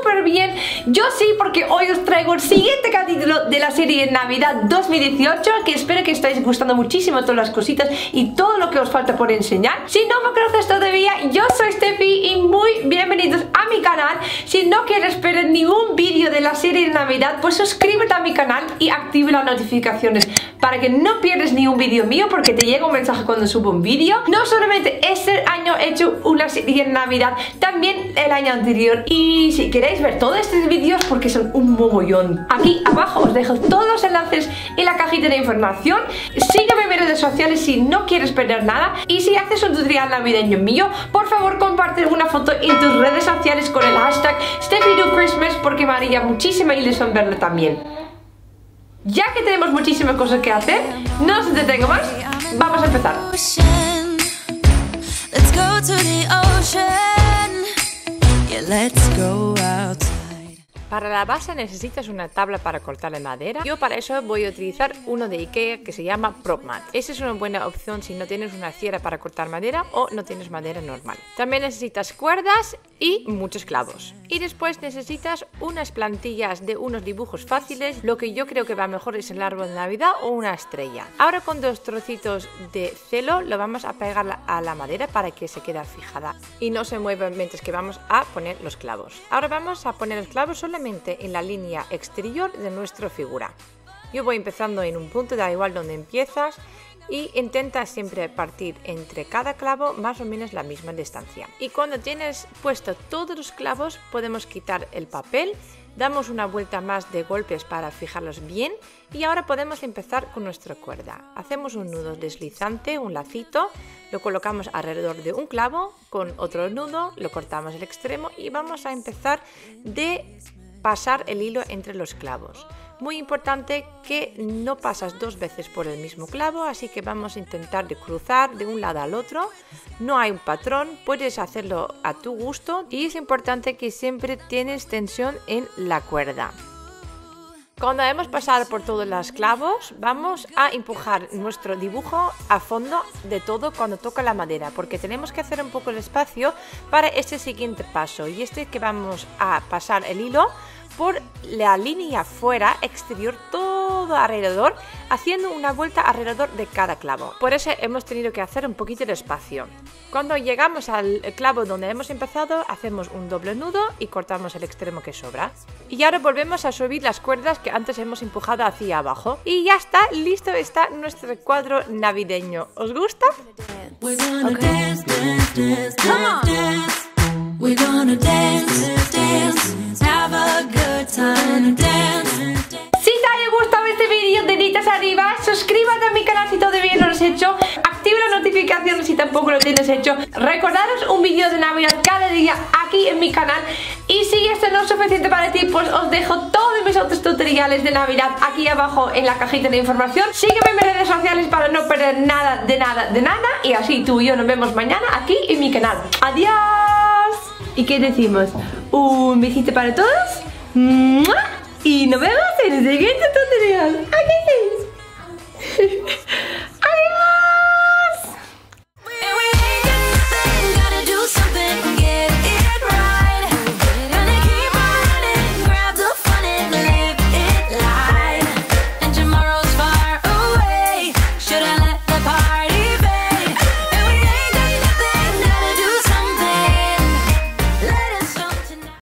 súper bien. Yo sí, porque hoy os traigo el siguiente capítulo de la serie de Navidad 2018, que espero que estáis gustando muchísimo todas las cositas y todo lo que os falta por enseñar. Si no me conoces todavía, yo soy Steffi y muy bienvenidos a mi canal. Si no quieres perder ningún vídeo de la serie de Navidad, pues suscríbete a mi canal y activa las notificaciones para que no pierdas ni un vídeo mío, porque te llega un mensaje cuando subo un vídeo. No solamente este año he hecho una serie de Navidad, también el año anterior. Y si queréis ver todos estos vídeos, porque son un mogollón, aquí abajo os dejo todos los enlaces en la cajita de información. Sígueme en mis redes sociales si no quieres perder nada. Y si haces un tutorial navideño mío, por favor comparte una foto en tus redes sociales con el hashtag SteffiDoChristmas, porque me haría muchísima ilusión verlo también. Ya que tenemos muchísimas cosas que hacer, no os entretengo más, vamos a empezar. Para la base necesitas una tabla para cortar la madera. Yo para eso voy a utilizar uno de Ikea que se llama PropMat. Esa es una buena opción si no tienes una sierra para cortar madera o no tienes madera normal. También necesitas cuerdas y muchos clavos. Y después necesitas unas plantillas de unos dibujos fáciles. Lo que yo creo que va mejor es el árbol de Navidad o una estrella. Ahora con 2 trocitos de celo lo vamos a pegar a la madera para que se quede fijada y no se mueva mientras que vamos a poner los clavos. Ahora vamos a poner los clavos solamente en la línea exterior de nuestra figura. Yo voy empezando en un punto, da igual donde empiezas, y intenta siempre partir entre cada clavo más o menos la misma distancia. Y cuando tienes puesto todos los clavos podemos quitar el papel, damos una vuelta más de golpes para fijarlos bien y ahora podemos empezar con nuestra cuerda. Hacemos un nudo deslizante, un lacito, lo colocamos alrededor de un clavo, con otro nudo lo cortamos el extremo y vamos a empezar de pasar el hilo entre los clavos. Muy importante que no pasas 2 veces por el mismo clavo, así que vamos a intentar de cruzar de un lado al otro. No hay un patrón, puedes hacerlo a tu gusto y es importante que siempre tienes tensión en la cuerda. Cuando hemos pasado por todos los clavos, vamos a empujar nuestro dibujo a fondo de todo cuando toca la madera, porque tenemos que hacer un poco de espacio para este siguiente paso, y este que vamos a pasar el hilo por la línea fuera exterior todo alrededor, haciendo una vuelta alrededor de cada clavo. Por eso hemos tenido que hacer un poquito de espacio. Cuando llegamos al clavo donde hemos empezado, hacemos un doble nudo y cortamos el extremo que sobra. Y ahora volvemos a subir las cuerdas que antes hemos empujado hacia abajo. Y ya está, listo está nuestro cuadro navideño. ¿Os gusta? Okay. We're gonna dance, dance, have a good time, dance. Si te haya gustado este vídeo, deditas arriba, suscríbete a mi canal si todavía no lo has hecho, activa las notificaciones si tampoco lo tienes hecho, recordaros un vídeo de Navidad cada día aquí en mi canal, y si esto no es suficiente para ti, pues os dejo todos mis otros tutoriales de Navidad aquí abajo en la cajita de información. Sígueme en mis redes sociales para no perder nada, y así tú y yo nos vemos mañana aquí en mi canal. ¡Adiós! ¿Y qué decimos? Un besito para todos. ¡Mua! Y nos vemos en el siguiente tutorial. ¡Adiós!